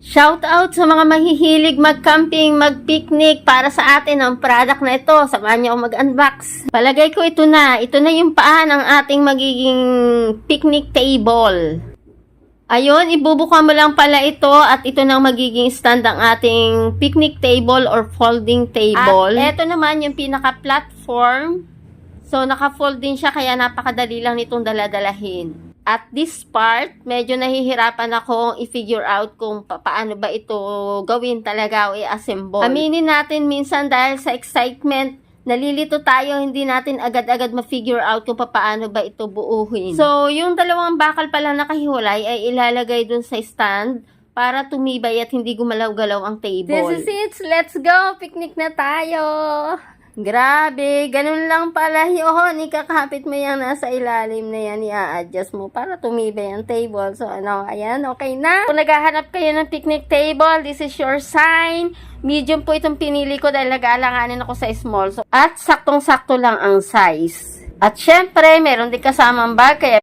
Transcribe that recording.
Shout out sa mga mahihilig mag-camping, mag-picnic para sa atin ang product na ito. Samahan niyo ako mag-unbox. Palagay ko ito na. Ito na yung paa ng ating magiging picnic table. Ayun, ibubuka mo lang pala ito at ito na magiging stand ng ating picnic table or folding table. At ito naman yung pinaka-platform. So, naka-fold din siya kaya napakadali lang nitong daladalahin. At this part, medyo nahihirapan akong i-figure out kung paano ba ito gawin talaga o i-assemble. Aminin natin minsan dahil sa excitement, nalilito tayo, hindi natin agad-agad ma-figure out kung paano ba ito buuhin. So, yung dalawang bakal pala nakahiwalay ay ilalagay dun sa stand para tumibay at hindi gumalaw-galaw ang table. This is it! Let's go! Picnic na tayo! Grabe, ganun lang pala yun. Ikakapit mo yung nasa ilalim na yan, i-adjust mo para tumibay ang table. So, ayan, okay na. Kung naghahanap kayo ng picnic table, this is your sign. Medium po itong pinili ko dahil nag-aalanganin ako sa small. So, at saktong-sakto lang ang size. At syempre, meron din kasamang bag, kaya